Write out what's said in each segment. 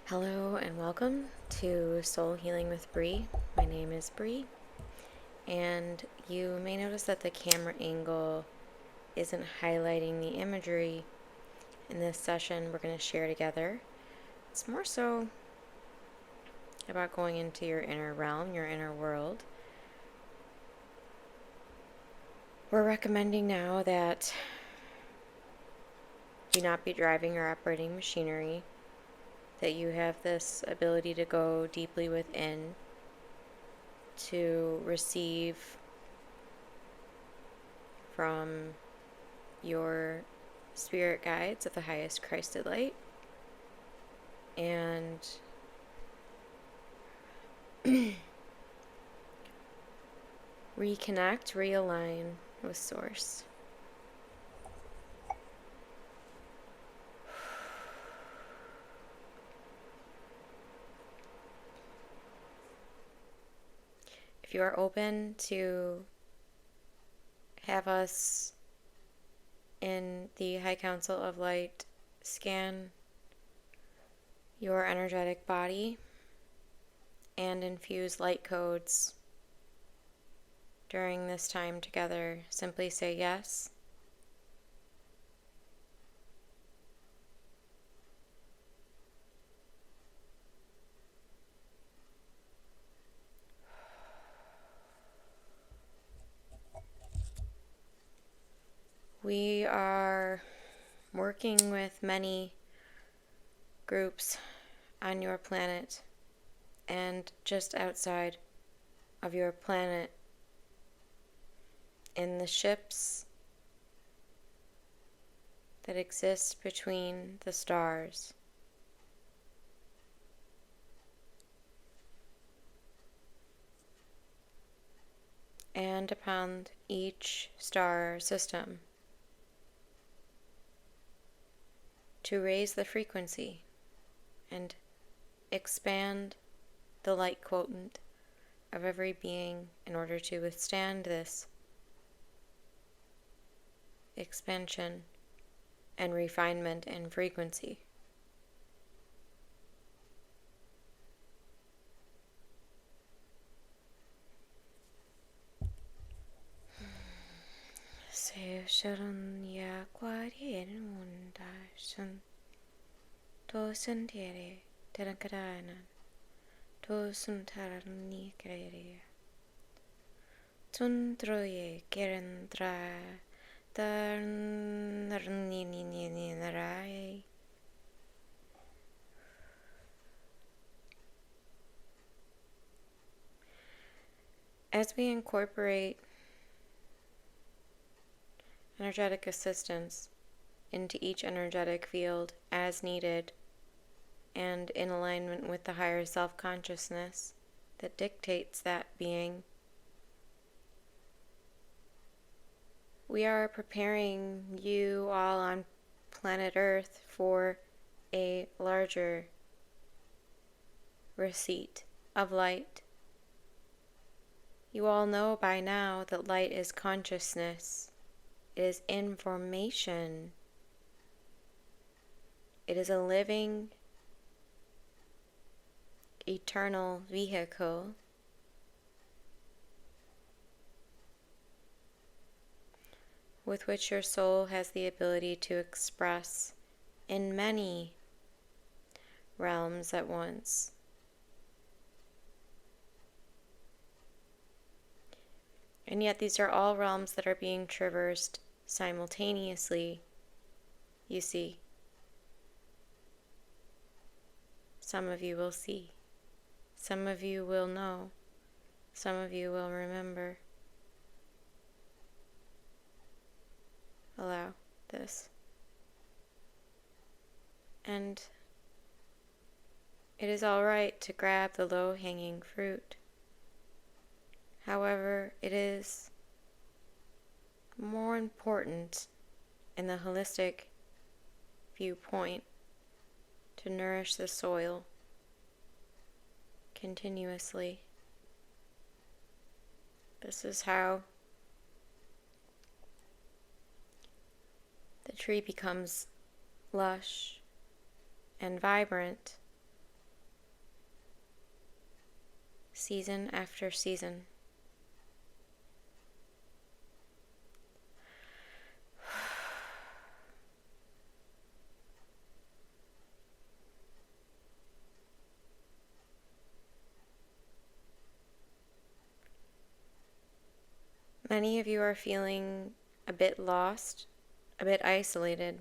Hello and welcome to Soul Healing with Bree. My name is Bree, and you may notice that the camera angle isn't highlighting the imagery in this session we're going to share together. It's more so about going into your inner realm, your inner world. We're recommending now that you not be driving or operating machinery, that you have this ability to go deeply within to receive from your spirit guides of the highest Christed light and reconnect, realign with Source. If you are open to have us in the High Council of Light scan your energetic body and infuse light codes during this time together, simply say yes. We are working with many groups on your planet and just outside of your planet in the ships that exist between the stars. And upon each star system to raise the frequency and expand the light quotient of every being in order to withstand this expansion and refinement and frequency. As we incorporate energetic assistance into each energetic field as needed and in alignment with the higher self-consciousness that dictates that being, we are preparing you all on planet Earth for a larger receipt of light. You all know by now that light is consciousness. It is information. It is a living, eternal vehicle with which your soul has the ability to express in many realms at once. And yet these are all realms that are being traversed simultaneously, you see. Some of you will see. Some of you will know. Some of you will remember. Allow this. And it is all right to grab the low-hanging fruit. However, it is more important in the holistic viewpoint to nourish the soil continuously. This is how the tree becomes lush and vibrant season after season. Many of you are feeling a bit lost, a bit isolated,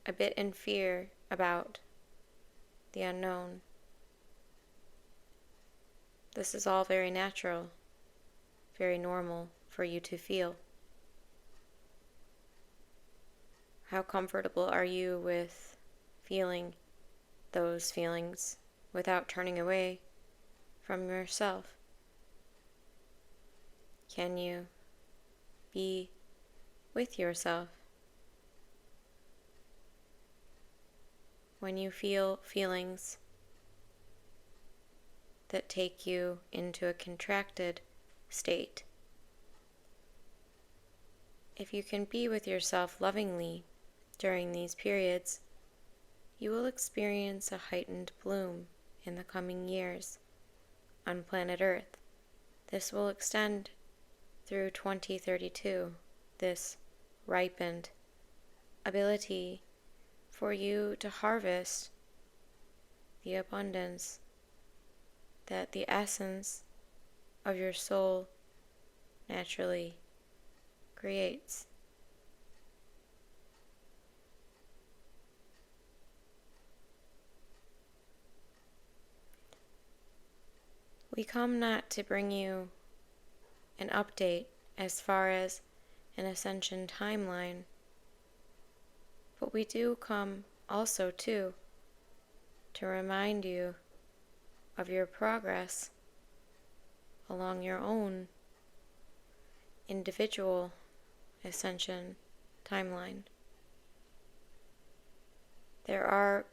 a bit in fear about the unknown. This is all very natural, very normal for you to feel. How comfortable are you with feeling those feelings without turning away from yourself? Can you be with yourself when you feel feelings that take you into a contracted state? If you can be with yourself lovingly during these periods, you will experience a heightened bloom in the coming years on planet Earth. This will extend through 2032, this ripened ability for you to harvest the abundance that the essence of your soul naturally creates. We come not to bring you an update as far as an ascension timeline, but we do come also to remind you of your progress along your own individual ascension timeline. There are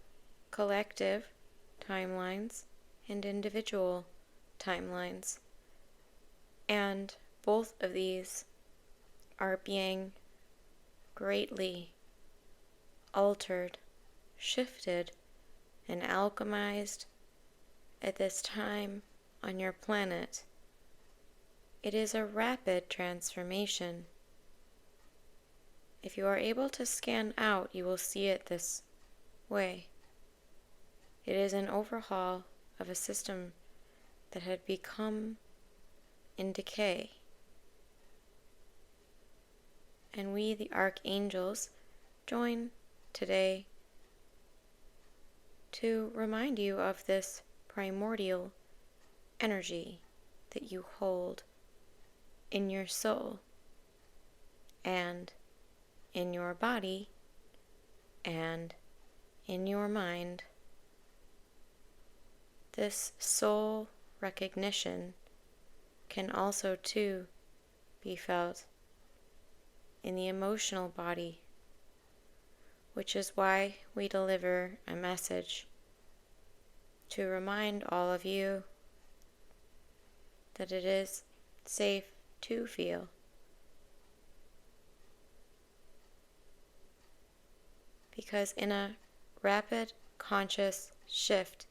collective timelines and individual timelines, and both of these are being greatly altered, shifted, and alchemized at this time on your planet. It is a rapid transformation. If you are able to scan out, you will see it this way. It is an overhaul of a system that had become in decay. And we, the Archangels, join today to remind you of this primordial energy that you hold in your soul and in your body and in your mind. This soul recognition can also too be felt in the emotional body, which is why we deliver a message to remind all of you that it is safe to feel. Because in a rapid conscious shift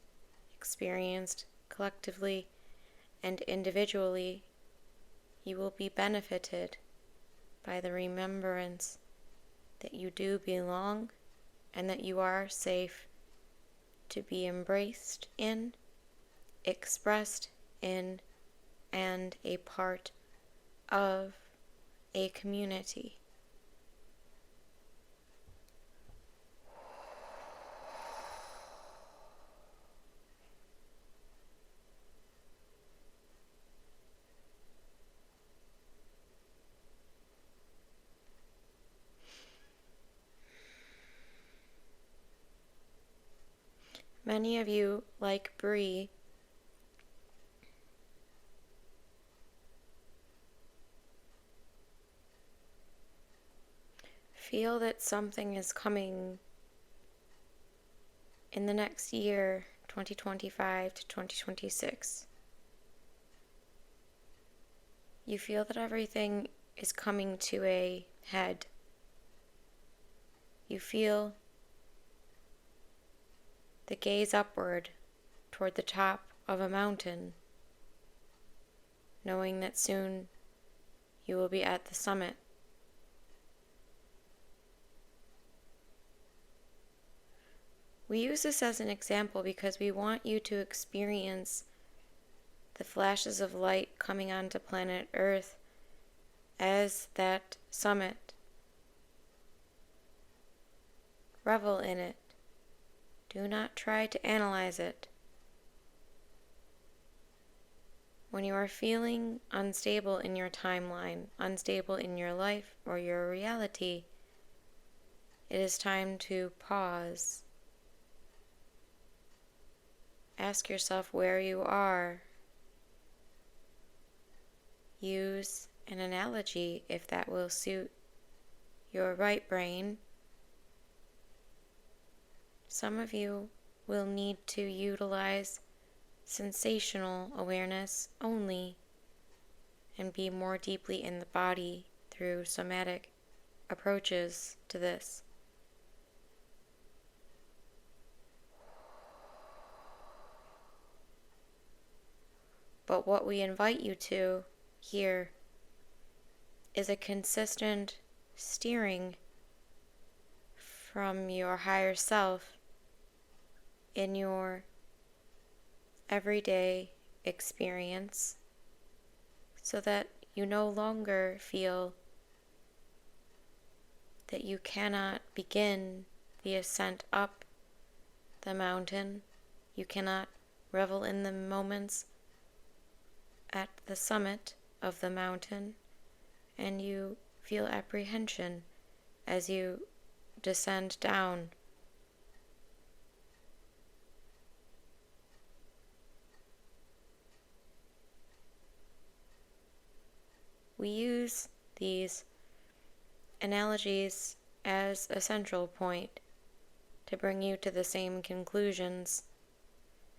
experienced collectively and individually, you will be benefited by the remembrance that you do belong and that you are safe to be embraced in, expressed in, and a part of a community. Many of you, like Bree, feel that something is coming in the next year, 2025 to 2026. You feel that everything is coming to a head. You feel the gaze upward toward the top of a mountain, knowing that soon you will be at the summit. We use this as an example because we want you to experience the flashes of light coming onto planet Earth as that summit. Revel in it. Do not try to analyze it. When you are feeling unstable in your timeline, unstable in your life or your reality, it is time to pause. Ask yourself where you are. Use an analogy if that will suit your right brain. Some of you will need to utilize sensational awareness only and be more deeply in the body through somatic approaches to this. But what we invite you to here is a consistent steering from your higher self in your everyday experience, so that you no longer feel that you cannot begin the ascent up the mountain. You cannot revel in the moments at the summit of the mountain, and you feel apprehension as you descend down. We use these analogies as a central point to bring you to the same conclusions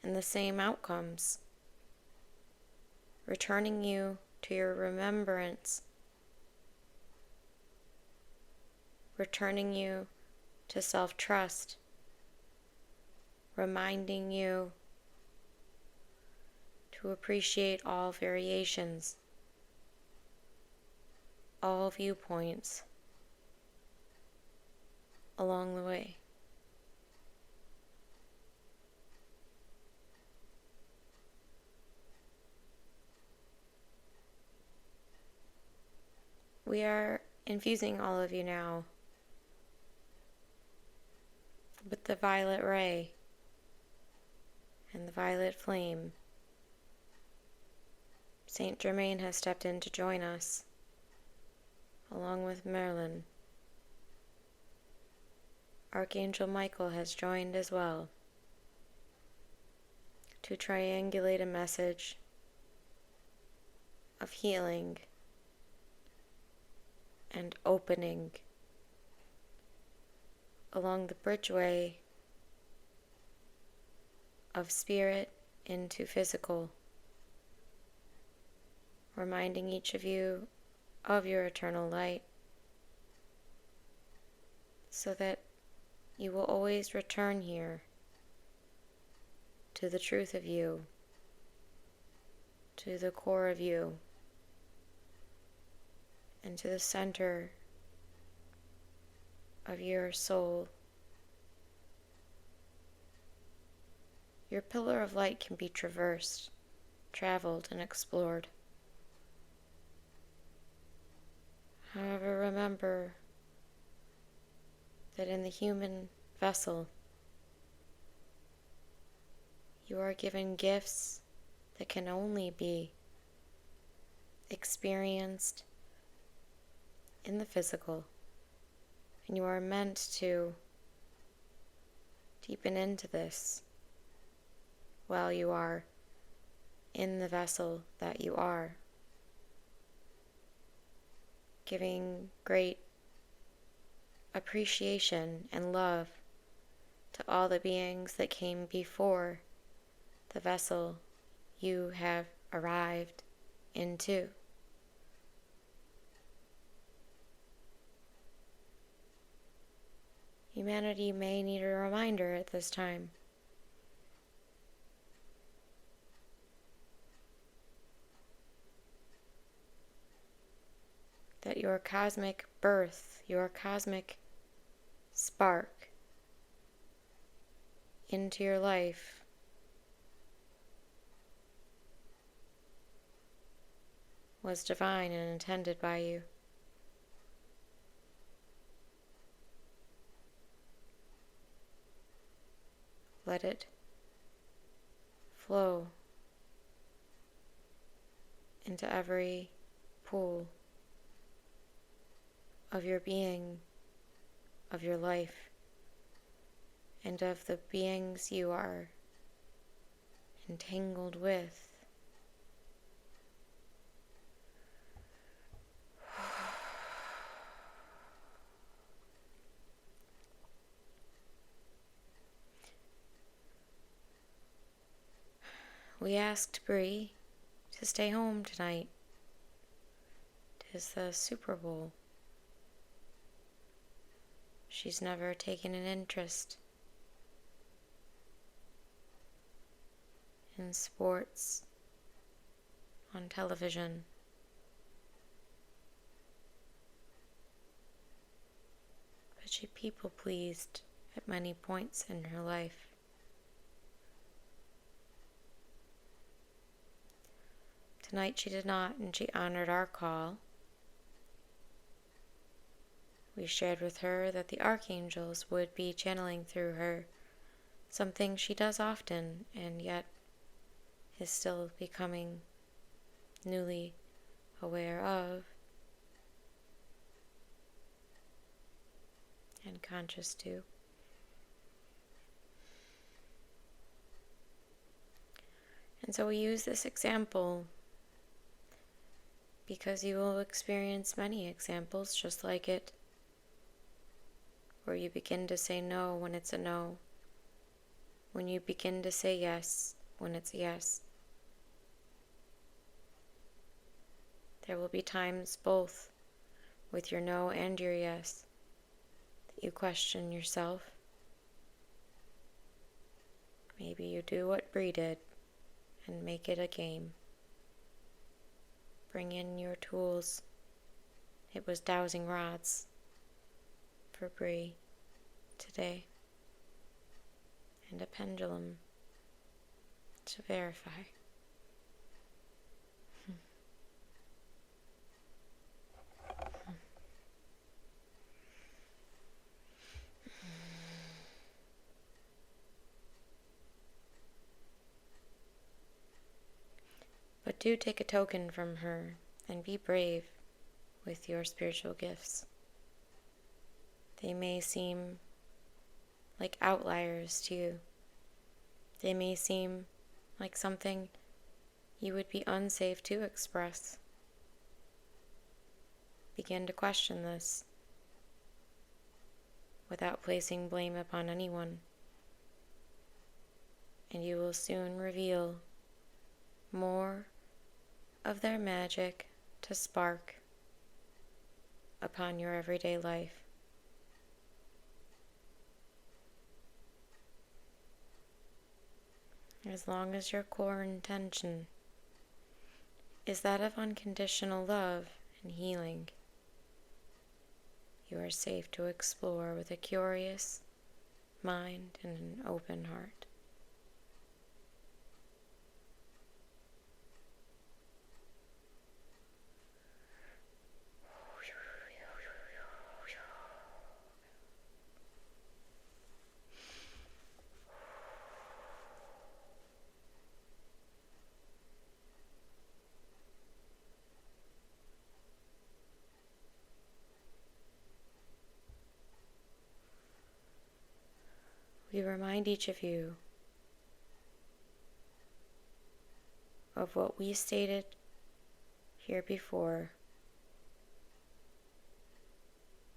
and the same outcomes, returning you to your remembrance, returning you to self-trust, reminding you to appreciate all variations, all viewpoints along the way. We are infusing all of you now with the violet ray and the violet flame. Saint Germain has stepped in to join us, along with Merlin. Archangel Michael has joined as well to triangulate a message of healing and opening along the bridgeway of spirit into physical, reminding each of you of your eternal light, so that you will always return here to the truth of you, to the core of you, and to the center of your soul. Your pillar of light can be traversed, traveled, and explored. However, remember that in the human vessel, you are given gifts that can only be experienced in the physical, and you are meant to deepen into this while you are in the vessel that you are, giving great appreciation and love to all the beings that came before the vessel you have arrived into. Humanity may need a reminder at this time that your cosmic birth, your cosmic spark into your life was divine and intended by you. Let it flow into every pool of your being, of your life, and of the beings you are entangled with. We asked Bree to stay home tonight. 'Tis the Super Bowl. She's never taken an interest in sports on television. But she people pleased at many points in her life. Tonight she did not, and she honored our call. We shared with her that the Archangels would be channeling through her, something she does often and yet is still becoming newly aware of and conscious to. And so we use this example because you will experience many examples just like it, where you begin to say no when it's a no, when you begin to say yes when it's a yes. There will be times both with your no and your yes that you question yourself. Maybe you do what Bree did and make it a game. Bring in your tools. It was dowsing rods for Bree today, and a pendulum to verify. But do take a token from her and be brave with your spiritual gifts. They may seem like outliers to you. They may seem like something you would be unsafe to express. Begin to question this without placing blame upon anyone, and you will soon reveal more of their magic to spark upon your everyday life. As long as your core intention is that of unconditional love and healing, you are safe to explore with a curious mind and an open heart. We remind each of you of what we stated here before,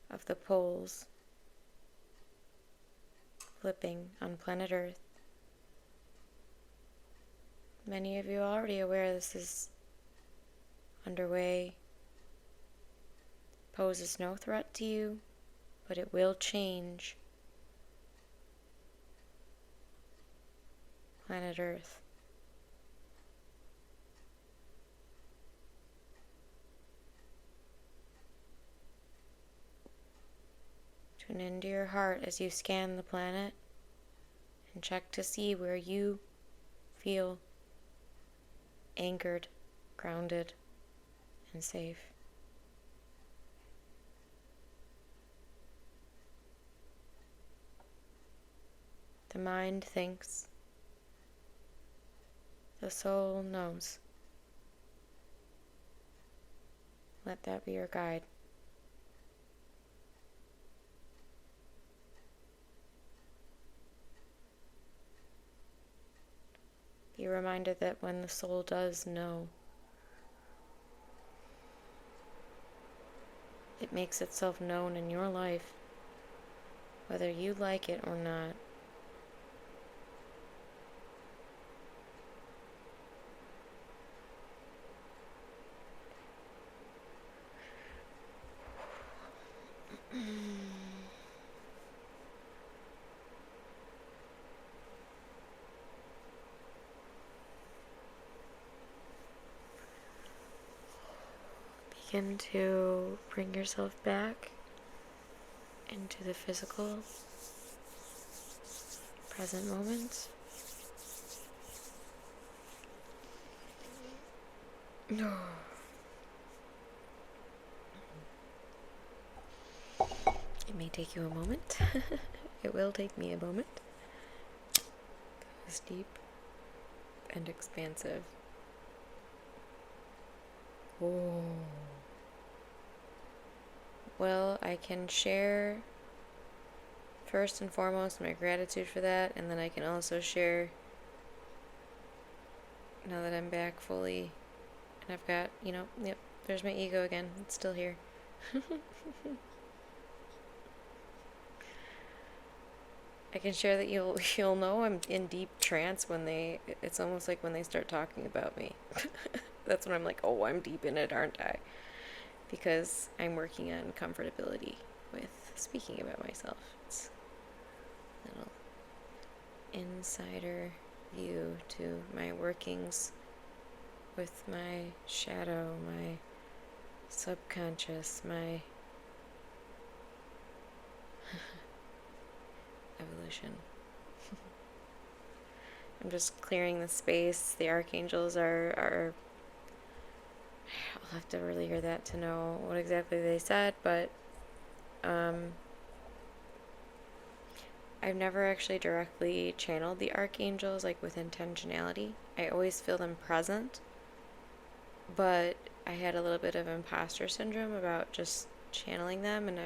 of the poles flipping on planet Earth. Many of you are already aware this is underway, poses no threat to you, but it will change planet Earth. Tune into your heart as you scan the planet and check to see where you feel anchored, grounded, and safe. The mind thinks. The soul knows. Let that be your guide. Be reminded that when the soul does know, it makes itself known in your life, whether you like it or not. Begin to bring yourself back into the physical, present moment. No. It may take you a moment. It will take me a moment. It's deep and expansive. Oh. Well, I can share first and foremost my gratitude for that, and then I can also share, now that I'm back fully, and I've got, yep, there's my ego again. It's still here. I can share that you'll know I'm in deep trance when it's almost like when they start talking about me. That's when I'm like, oh, I'm deep in it, aren't I? Because I'm working on comfortability with speaking about myself. It's a little insider view to my workings with my shadow, my subconscious, my evolution. I'm just clearing the space. The Archangels are I'll have to really hear that to know what exactly they said, but I've never actually directly channeled the Archangels, like with intentionality. I always feel them present, but I had a little bit of imposter syndrome about just channeling them, and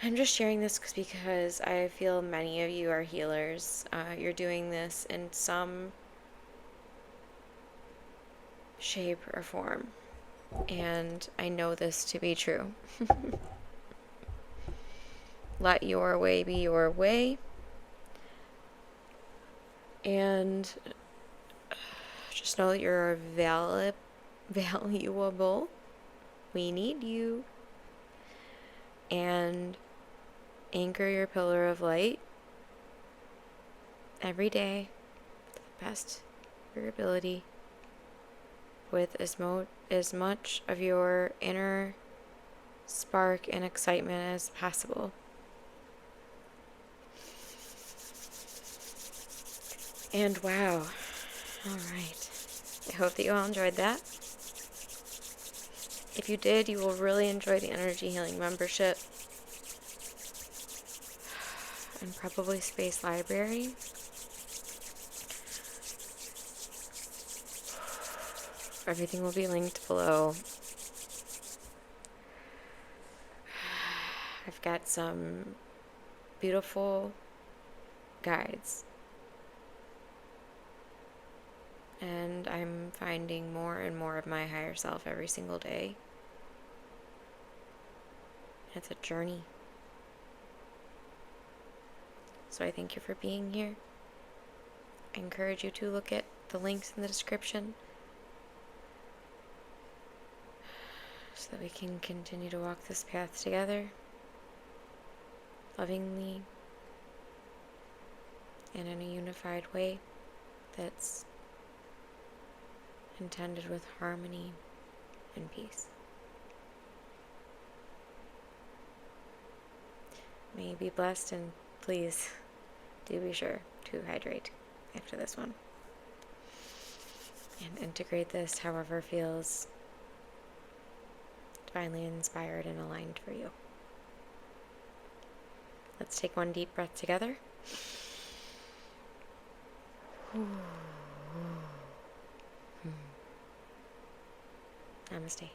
I'm just sharing this because I feel many of you are healers. You're doing this in some shape or form, and I know this to be true. Let your way be your way, and just know that you're valuable. We need you. And anchor your pillar of light every day to the best of your ability with as much of your inner spark and excitement as possible. And wow. Alright. I hope that you all enjoyed that. If you did, you will really enjoy the Energy Healing membership and probably Space Library. Everything will be linked below. I've got some beautiful guides. And I'm finding more and more of my higher self every single day. It's a journey. So I thank you for being here. I encourage you to look at the links in the description so that we can continue to walk this path together, lovingly and in a unified way that's intended with harmony and peace. May you be blessed, and please do be sure to hydrate after this one. And integrate this however feels divinely inspired and aligned for you. Let's take one deep breath together. Namaste.